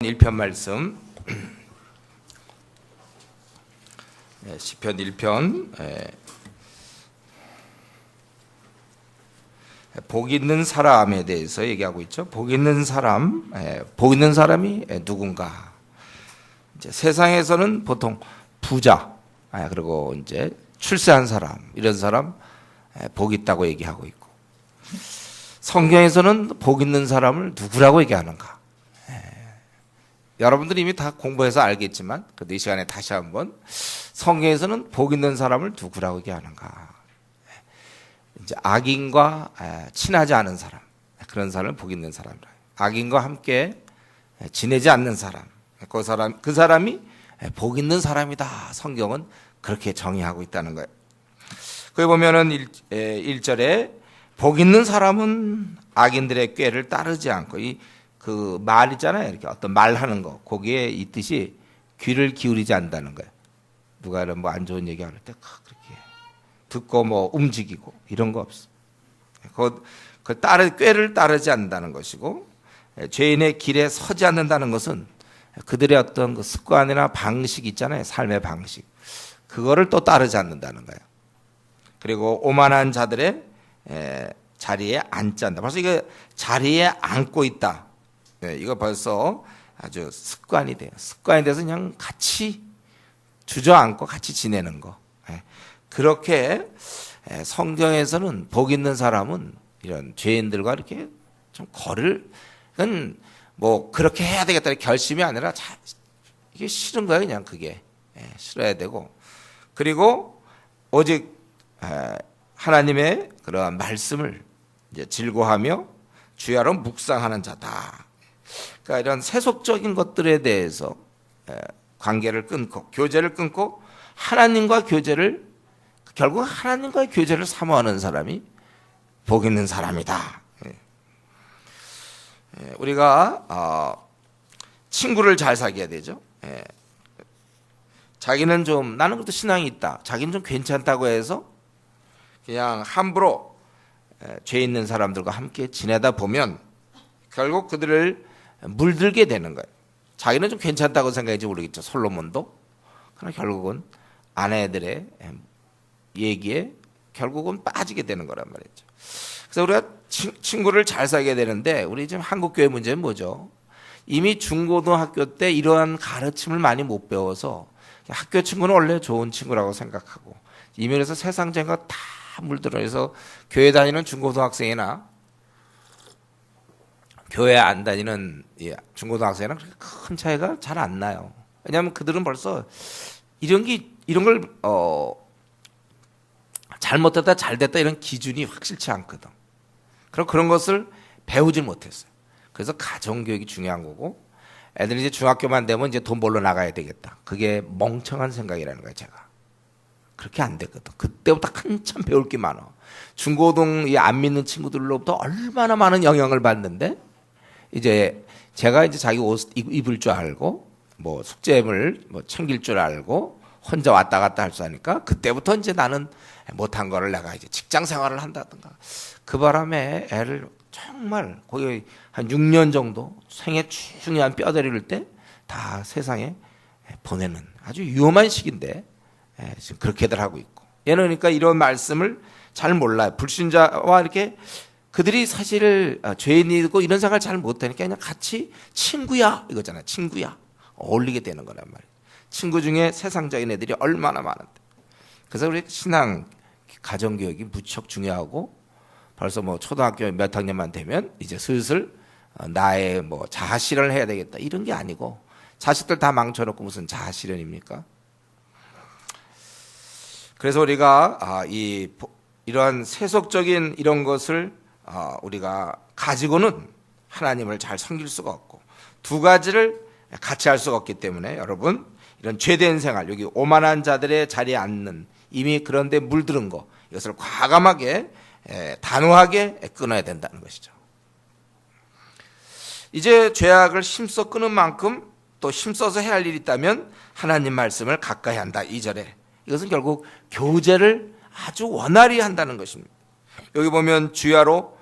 1편 말씀, 시편 1편. 복 있는 사람에 대해서 얘기하고 있죠. 복 있는 사람, 복 있는 사람이 누군가? 이제 세상에서는 보통 부자, 그리고 이제 출세한 사람, 이런 사람 복 있다고 얘기하고 있고, 성경에서는 복 있는 사람을 누구라고 얘기하는가? 여러분들이 이미 다 공부해서 알겠지만 그래도 이 시간에 다시 한번 성경에서는 복 있는 사람을 누구라고 얘기하는가? 이제 악인과 친하지 않은 사람, 그런 사람을 복 있는 사람이라. 악인과 함께 지내지 않는 사람, 그 사람이 복 있는 사람이다. 성경은 그렇게 정의하고 있다는 거예요. 거기 보면은 1절에 복 있는 사람은 악인들의 꾀를 따르지 않고, 그 말 있잖아요. 이렇게 어떤 말하는 거, 거기에 이 뜻이 귀를 기울이지 않는다는 거예요. 누가 이런 뭐 안 좋은 얘기 할 때 그렇게 듣고 뭐 움직이고 이런 거 없어. 꾀를 따르지 않는다는 것이고, 죄인의 길에 서지 않는다는 것은 그들의 어떤 그 습관이나 방식 있잖아요. 삶의 방식. 그거를 또 따르지 않는다는 거예요. 그리고 오만한 자들의 자리에 앉지 않는다. 벌써 이거 자리에 앉고 있다. 이거 벌써 아주 습관이 돼요. 습관이 돼서 그냥 같이 주저앉고 같이 지내는 거. 그렇게 성경에서는 복 있는 사람은 이런 죄인들과 이렇게 좀 그건 뭐 그렇게 해야 되겠다는 결심이 아니라 이게 싫은 거예요. 그냥 그게 싫어야 되고, 그리고 오직 하나님의 그러한 말씀을 이제 즐거워하며 주야로 묵상하는 자다. 그러니까 이런 세속적인 것들에 대해서 관계를 끊고 교제를 끊고 하나님과 교제를, 결국 하나님과의 교제를 사모하는 사람이 복 있는 사람이다. 우리가 친구를 잘 사귀어야 되죠. 자기는 좀, 나는 그래도 신앙이 있다, 자기는 좀 괜찮다고 해서 그냥 함부로 죄 있는 사람들과 함께 지내다 보면 결국 그들을 물들게 되는 거예요. 자기는 좀 괜찮다고 생각할지 모르겠죠. 솔로몬도. 그러나 결국은 아내들의 얘기에 결국은 빠지게 되는 거란 말이죠. 그래서 우리가 친구를 잘 사귀어야 되는데, 우리 지금 한국교회 문제는 뭐죠? 이미 중고등학교 때 이러한 가르침을 많이 못 배워서 학교 친구는 원래 좋은 친구라고 생각하고, 이미 그래서 세상적인 거 다 물들어서 교회 다니는 중고등학생이나 교회 안 다니는 중고등학생이랑 그렇게 큰 차이가 잘 안 나요. 왜냐하면 그들은 벌써 이런 걸 잘못됐다 잘됐다 이런 기준이 확실치 않거든. 그럼 그런 것을 배우질 못했어요. 그래서 가정교육이 중요한 거고, 애들이 이제 중학교만 되면 이제 돈 벌러 나가야 되겠다. 그게 멍청한 생각이라는 거예요. 제가 그렇게 안 되거든. 그때부터 한참 배울 게 많아. 중고등 안 믿는 친구들로부터 얼마나 많은 영향을 받는데, 이제 제가 이제 자기 옷 입을 줄 알고, 뭐 숙제를 뭐 챙길 줄 알고, 혼자 왔다 갔다 할 줄 아니까 그때부터 이제 나는 못한 거를 내가 이제 직장 생활을 한다든가, 그 바람에 애를 정말 거의 한 6년 정도 생애 중요한 뼈대를 때 다 세상에 보내는 아주 위험한 시기인데 지금 그렇게들 하고 있고, 얘는 그러니까 이런 말씀을 잘 몰라요. 불신자와 이렇게 그들이 사실 죄인이고 이런 생각을 잘 못하니까 그냥 같이 친구야 이거잖아요. 친구야 어울리게 되는 거란 말이에요. 친구 중에 세상적인 애들이 얼마나 많은데. 그래서 우리 신앙 가정교육이 무척 중요하고, 벌써 뭐 초등학교 몇 학년만 되면 이제 슬슬 나의 뭐 자아실현을 해야 되겠다 이런 게 아니고, 자식들 다 망쳐놓고 무슨 자아실현입니까? 그래서 우리가 이러한 세속적인 이런 것을 우리가 가지고는 하나님을 잘 섬길 수가 없고, 두 가지를 같이 할 수가 없기 때문에 여러분, 이런 죄된 생활, 여기 오만한 자들의 자리에 앉는, 이미 그런데 물들은 거, 이것을 과감하게 단호하게 끊어야 된다는 것이죠. 이제 죄악을 힘써 끊은 만큼 또 힘써서 해야 할 일이 있다면 하나님 말씀을 가까이 한다. 2절에 이것은 결국 교제를 아주 원활히 한다는 것입니다. 여기 보면 주야로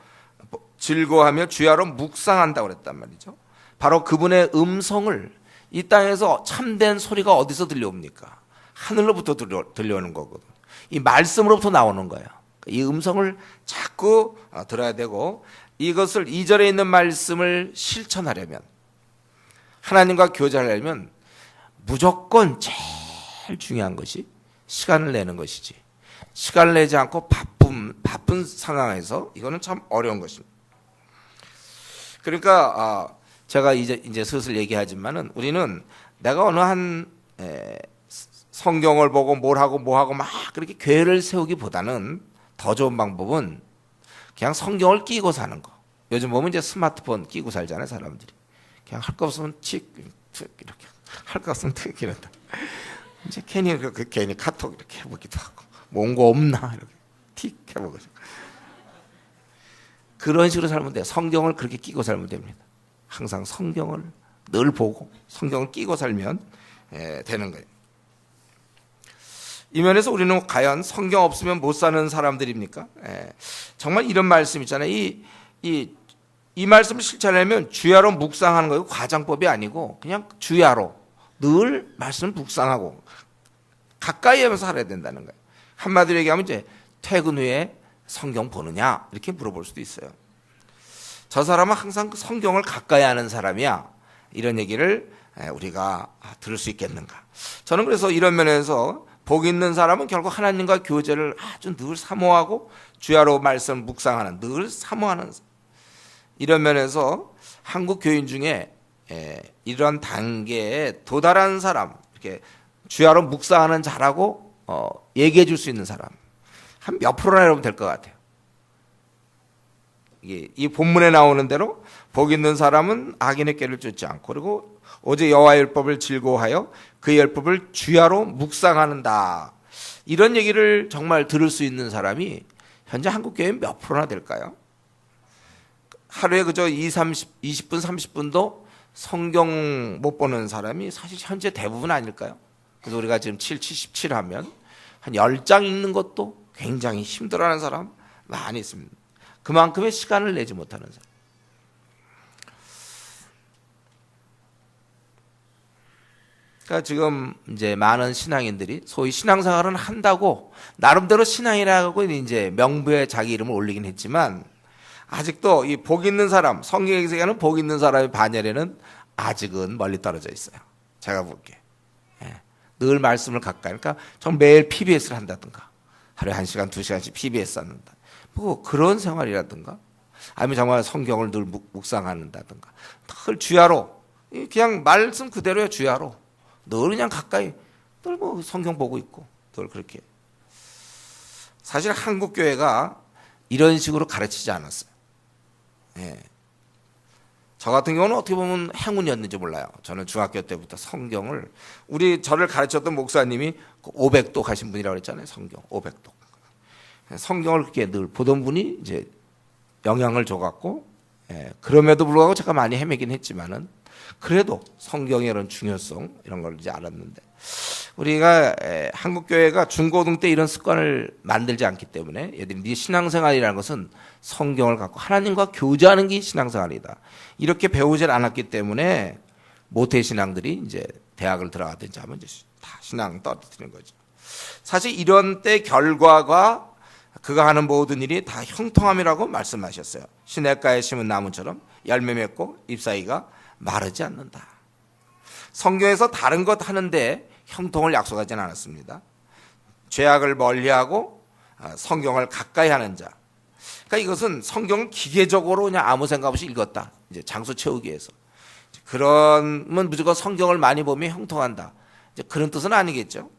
즐거워하며 주야로 묵상한다고 그랬단 말이죠. 바로 그분의 음성을 이 땅에서 참된 소리가 어디서 들려옵니까? 하늘로부터 들려오는 거거든. 이 말씀으로부터 나오는 거예요. 이 음성을 자꾸 들어야 되고 이것을 2절에 있는 말씀을 실천하려면 하나님과 교제하려면 무조건 제일 중요한 것이 시간을 내는 것이지. 시간을 내지 않고 바쁜 상황에서 이거는 참 어려운 것입니다. 그러니까 제가 이제 슬슬 얘기하지만은 우리는 내가 어느 한 성경을 보고 뭘 하고 뭐 하고 막 그렇게 계획을 세우기보다는 더 좋은 방법은 그냥 성경을 끼고 사는 거. 요즘 보면 이제 스마트폰 끼고 살잖아요, 사람들이. 그냥 할 거 없으면 칙 이렇게 할 거 없으면 틱 이런다. 이제 괜히 카톡 이렇게 해보기도 하고 뭐 온 거 없나 이렇게 틱 해보고 그런 식으로 살면 돼요. 성경을 그렇게 끼고 살면 됩니다. 항상 성경을 늘 보고 성경을 끼고 살면 되는 거예요. 이 면에서 우리는 과연 성경 없으면 못 사는 사람들입니까? 정말 이런 말씀 있잖아요. 이 말씀을 실천하려면 주야로 묵상하는 거예요. 과장법이 아니고 그냥 주야로 늘 말씀을 묵상하고 가까이 하면서 살아야 된다는 거예요. 한마디로 얘기하면 이제 퇴근 후에 성경 보느냐 이렇게 물어볼 수도 있어요. 저 사람은 항상 성경을 가까이 하는 사람이야. 이런 얘기를 우리가 들을 수 있겠는가. 저는 그래서 이런 면에서 복 있는 사람은 결국 하나님과 교제를 아주 늘 사모하고 주야로 말씀 묵상하는 늘 사모하는 이런 면에서 한국 교인 중에 이런 단계에 도달한 사람 이렇게 주야로 묵상하는 자라고 얘기해 줄 수 있는 사람 한 몇 프로나 여러분 될 것 같아요. 이 본문에 나오는 대로 복 있는 사람은 악인의 꾀를 쫓지 않고 그리고 오직 여호와의 율법을 즐거워하여 그 율법을 주야로 묵상하는다. 이런 얘기를 정말 들을 수 있는 사람이 현재 한국 교회 몇 프로나 될까요? 하루에 그저 20분 30분도 성경 못 보는 사람이 사실 현재 대부분 아닐까요? 그래서 우리가 지금 77 하면 한 10장 읽는 것도 굉장히 힘들어하는 사람 많이 있습니다. 그만큼의 시간을 내지 못하는 사람. 그러니까 지금 이제 많은 신앙인들이 소위 신앙생활은 한다고 나름대로 신앙이라고 이제 명부에 자기 이름을 올리긴 했지만 아직도 이 복 있는 사람, 성경에서 얘기하는 복 있는 사람의 반열에는 아직은 멀리 떨어져 있어요. 제가 볼게. 늘 말씀을 가까이. 그러니까 전 매일 PBS를 한다든가 하루에 1시간, 2시간씩 PBS 한다. 뭐 그런 생활이라든가 아니면 정말 성경을 늘 묵상한다든가 늘 주야로 그냥 말씀 그대로야 주야로 늘 그냥 가까이 늘 뭐 성경 보고 있고 늘 그렇게 사실 한국 교회가 이런 식으로 가르치지 않았어요. 저 같은 경우는 어떻게 보면 행운이었는지 몰라요. 저는 중학교 때부터 성경을 저를 가르쳤던 목사님이 500독 하신 분이라고 그랬잖아요. 성경 500독. 성경을 그렇게 늘 보던 분이 이제 영향을 줘갖고 그럼에도 불구하고 제가 많이 헤매긴 했지만은 그래도 성경의 이런 중요성 이런 걸 이제 알았는데 우리가 한국 교회가 중고등 때 이런 습관을 만들지 않기 때문에 얘들이 네 신앙생활이라는 것은 성경을 갖고 하나님과 교제하는 게 신앙생활이다 이렇게 배우질 않았기 때문에 모태 신앙들이 이제 대학을 들어가든지 하면 이제 다 신앙 떨어뜨리는 거죠. 사실 이런 때 결과가 그가 하는 모든 일이 다 형통함이라고 말씀하셨어요. 시냇가에 심은 나무처럼 열매 맺고 잎사귀가 마르지 않는다. 성경에서 다른 것 하는데 형통을 약속하지는 않았습니다. 죄악을 멀리하고 성경을 가까이 하는 자. 그러니까 이것은 성경을 기계적으로 그냥 아무 생각 없이 읽었다. 이제 장수 채우기 위해서. 그러면 무조건 성경을 많이 보면 형통한다. 이제 그런 뜻은 아니겠죠.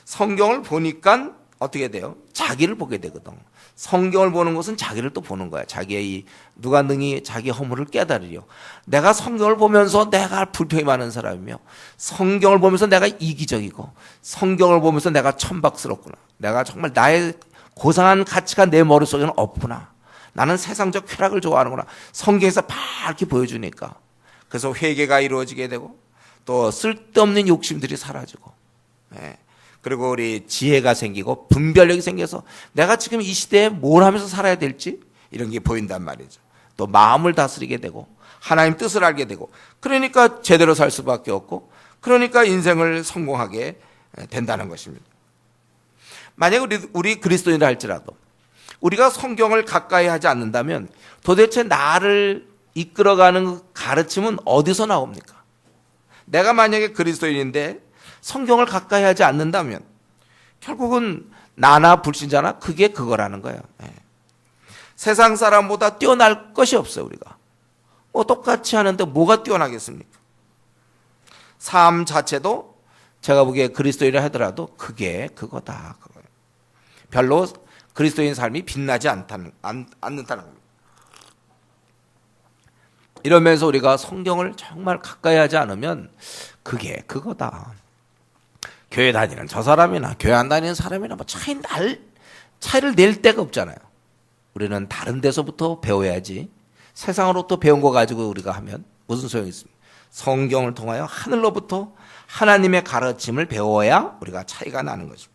성경을 보니까 어떻게 돼요? 자기를 보게 되거든. 성경을 보는 것은 자기를 또 보는 거야. 자기의 누가 능히 자기 허물을 깨달으려. 내가 성경을 보면서 내가 불평이 많은 사람이며 성경을 보면서 내가 이기적이고 성경을 보면서 내가 천박스럽구나. 내가 정말 나의 고상한 가치가 내 머릿속에는 없구나. 나는 세상적 쾌락을 좋아하는구나. 성경에서 밝게 보여주니까. 그래서 회개가 이루어지게 되고 또 쓸데없는 욕심들이 사라지고 그리고 우리 지혜가 생기고 분별력이 생겨서 내가 지금 이 시대에 뭘 하면서 살아야 될지 이런 게 보인단 말이죠. 또 마음을 다스리게 되고 하나님 뜻을 알게 되고, 그러니까 제대로 살 수밖에 없고, 그러니까 인생을 성공하게 된다는 것입니다. 만약 우리 그리스도인이라 할지라도 우리가 성경을 가까이 하지 않는다면 도대체 나를 이끌어가는 가르침은 어디서 나옵니까? 내가 만약에 그리스도인인데 성경을 가까이 하지 않는다면 결국은 나나 불신자나 그게 그거라는 거예요. 세상 사람보다 뛰어날 것이 없어요. 우리가 뭐 똑같이 하는데 뭐가 뛰어나겠습니까? 삶 자체도 제가 보기에 그리스도인이라 하더라도 그게 그거다. 그거예요. 별로 그리스도인 삶이 빛나지 않는다는 겁니다. 이러면서 우리가 성경을 정말 가까이 하지 않으면 그게 그거다. 교회 다니는 저 사람이나 교회 안 다니는 사람이나 뭐 차이를 낼 데가 없잖아요. 우리는 다른 데서부터 배워야지 세상으로부터 배운 거 가지고 우리가 하면 무슨 소용이 있습니까? 성경을 통하여 하늘로부터 하나님의 가르침을 배워야 우리가 차이가 나는 것입니다.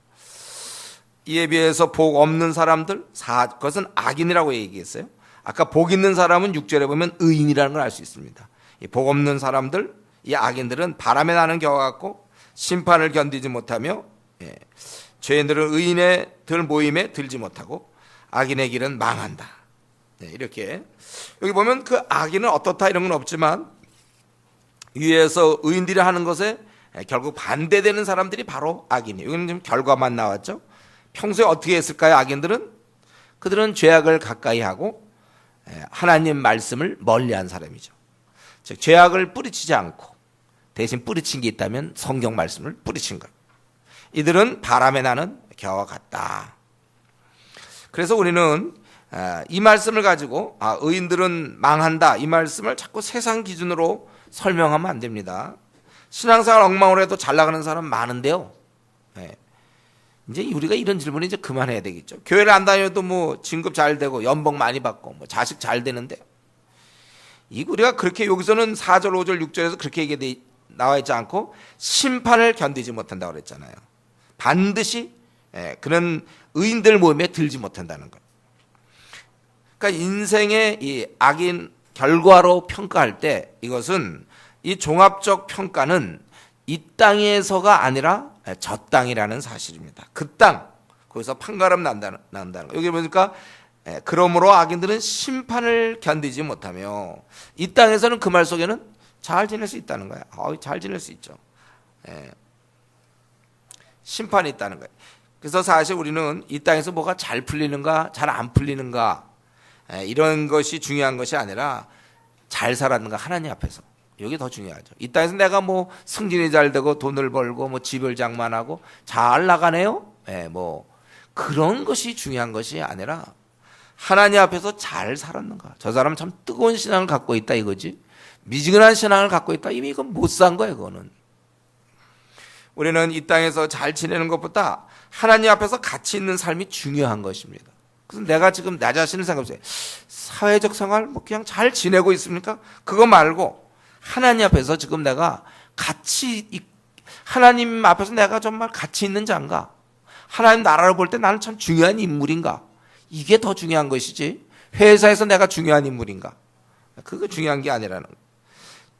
이에 비해서 복 없는 사람들, 그것은 악인이라고 얘기했어요. 아까 복 있는 사람은 6절에 보면 의인이라는 걸 알 수 있습니다. 이 복 없는 사람들, 이 악인들은 바람에 나는 겨와 같고 심판을 견디지 못하며 죄인들은 의인의 들 모임에 들지 못하고 악인의 길은 망한다. 이렇게 여기 보면 그 악인은 어떻다 이런 건 없지만 위에서 의인들이 하는 것에 결국 반대되는 사람들이 바로 악인이에요. 여기는 지금 결과만 나왔죠. 평소에 어떻게 했을까요? 악인들은 그들은 죄악을 가까이 하고 하나님 말씀을 멀리한 사람이죠. 즉 죄악을 뿌리치지 않고 대신 뿌리친 게 있다면 성경 말씀을 뿌리친 것. 이들은 바람에 나는 겨와 같다. 그래서 우리는 이 말씀을 가지고 의인들은 망한다 이 말씀을 자꾸 세상 기준으로 설명하면 안 됩니다. 신앙생활 엉망으로 해도 잘 나가는 사람 많은데요. 이제 우리가 이런 질문을 이제 그만해야 되겠죠. 교회를 안 다녀도 뭐 진급 잘 되고 연봉 많이 받고 뭐 자식 잘 되는데 우리가 그렇게 여기서는 4절, 5절, 6절에서 그렇게 나와 있지 않고 심판을 견디지 못한다고 그랬잖아요. 반드시 그런 의인들 모임에 들지 못한다는 것. 그러니까 인생의 이 악인 결과로 평가할 때 이것은 이 종합적 평가는 이 땅에서가 아니라 저 땅이라는 사실입니다. 그 땅, 거기서 판가름 난다는 거. 여기 보니까 그러므로 악인들은 심판을 견디지 못하며 이 땅에서는 그 말 속에는 잘 지낼 수 있다는 거야. 잘 지낼 수 있죠. 심판이 있다는 거예요. 그래서 사실 우리는 이 땅에서 뭐가 잘 풀리는가, 잘 안 풀리는가 이런 것이 중요한 것이 아니라 잘 살았는가 하나님 앞에서. 이게 더 중요하죠. 이 땅에서 내가 뭐 승진이 잘 되고 돈을 벌고 뭐 집을 장만하고 잘 나가네요. 뭐 그런 것이 중요한 것이 아니라 하나님 앞에서 잘 살았는가. 저 사람은 참 뜨거운 신앙을 갖고 있다 이거지. 미지근한 신앙을 갖고 있다. 이미 이건 못 산 거예요. 그거는. 우리는 이 땅에서 잘 지내는 것보다 하나님 앞에서 가치 있는 삶이 중요한 것입니다. 그래서 내가 지금 나 자신을 생각해보세요. 사회적 생활 뭐 그냥 잘 지내고 있습니까? 그거 말고 하나님 앞에서 지금 내가 하나님 앞에서 내가 정말 가치 있는 자인가? 하나님 나라를 볼 때 나는 참 중요한 인물인가? 이게 더 중요한 것이지 회사에서 내가 중요한 인물인가? 그거 중요한 게 아니라는 거예요.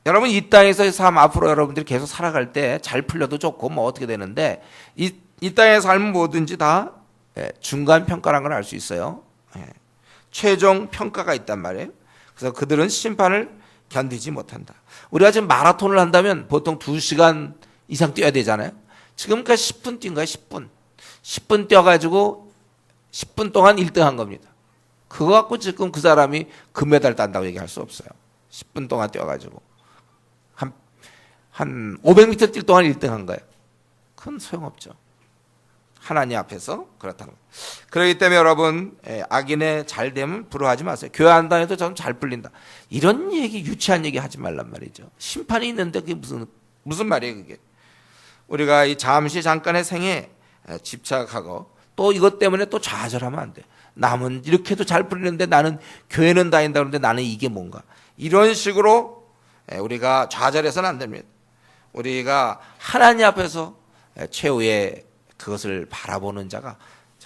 여러분 이 땅에서의 삶 앞으로 여러분들이 계속 살아갈 때 잘 풀려도 좋고 뭐 어떻게 되는데 이 땅의 삶은 뭐든지 다 중간 평가라는 걸 알 수 있어요. 최종 평가가 있단 말이에요. 그래서 그들은 심판을 견디지 못한다. 우리가 지금 마라톤을 한다면 보통 2시간 이상 뛰어야 되잖아요. 지금까지 10분 뛴 거예요. 10분 뛰어가지고 10분 동안 1등 한 겁니다. 그거 갖고 지금 그 사람이 금메달 딴다고 얘기할 수 없어요. 10분 동안 뛰어가지고 한 500m 뛸 동안 1등 한 거예요. 그건 소용없죠. 하나님 앞에서 그렇다는 거예요. 그렇기 때문에 여러분 악인의 잘 되면 부러워하지 마세요. 교회 안 다녀도 좀 잘 풀린다. 이런 얘기 유치한 얘기 하지 말란 말이죠. 심판이 있는데 그게 무슨 말이에요 그게. 우리가 이 잠깐의 생에 집착하고 또 이것 때문에 또 좌절하면 안 돼. 남은 이렇게 해도 잘 풀리는데 나는 교회는 다닌다 그러는데 나는 이게 뭔가. 이런 식으로 우리가 좌절해서는 안 됩니다. 우리가 하나님 앞에서 최후의 그것을 바라보는 자가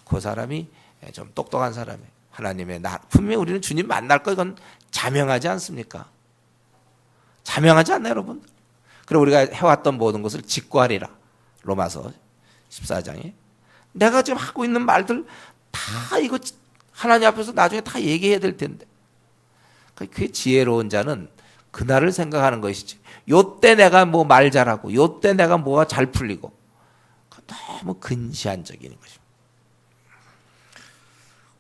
그 사람이 좀 똑똑한 사람이에요. 하나님의 분명히 우리는 주님 만날 거 이건 자명하지 않습니까? 자명하지 않나요, 여러분? 그리고 우리가 해왔던 모든 것을 직구하리라. 로마서 14장에. 내가 지금 하고 있는 말들 다 이거 하나님 앞에서 나중에 다 얘기해야 될 텐데. 그 지혜로운 자는 그날을 생각하는 것이지. 요때 내가 뭐 말 잘하고, 요때 내가 뭐가 잘 풀리고. 너무 근시안적인 것입니다.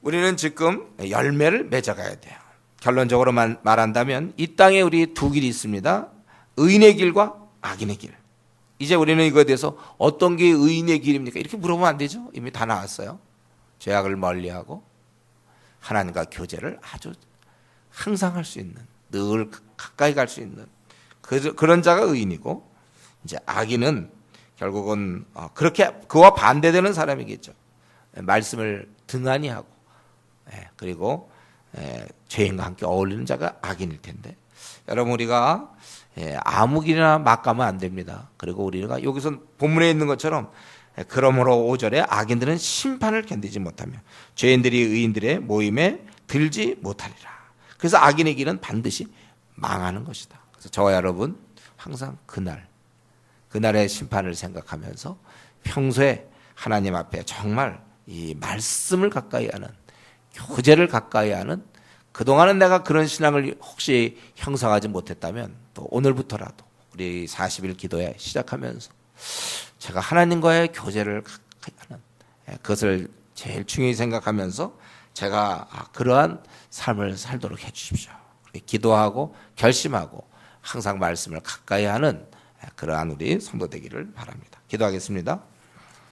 우리는 지금 열매를 맺어가야 돼요. 결론적으로 말한다면 이 땅에 우리 두 길이 있습니다. 의인의 길과 악인의 길. 이제 우리는 이거에 대해서 어떤 게 의인의 길입니까? 이렇게 물어보면 안 되죠. 이미 다 나왔어요. 죄악을 멀리하고 하나님과 교제를 아주 항상 할 수 있는, 늘 가까이 갈 수 있는 그런 자가 의인이고, 이제 악인은 결국은 그렇게 그와 반대되는 사람이겠죠. 말씀을 등한히 하고, 그리고 죄인과 함께 어울리는 자가 악인일 텐데, 여러분 우리가 아무 길이나 막 가면 안 됩니다. 그리고 우리가 여기서 본문에 있는 것처럼 그러므로 5절에 악인들은 심판을 견디지 못하며 죄인들이 의인들의 모임에 들지 못하리라. 그래서 악인의 길은 반드시 망하는 것이다. 그래서 저와 여러분 항상 그날의 심판을 생각하면서 평소에 하나님 앞에 정말 이 말씀을 가까이 하는, 교제를 가까이 하는, 그동안은 내가 그런 신앙을 혹시 형성하지 못했다면 또 오늘부터라도 우리 40일 기도에 시작하면서 제가 하나님과의 교제를 가까이 하는, 그것을 제일 중요히 생각하면서 제가 그러한 삶을 살도록 해 주십시오. 기도하고 결심하고 항상 말씀을 가까이 하는 그러한 우리 성도 되기를 바랍니다. 기도하겠습니다.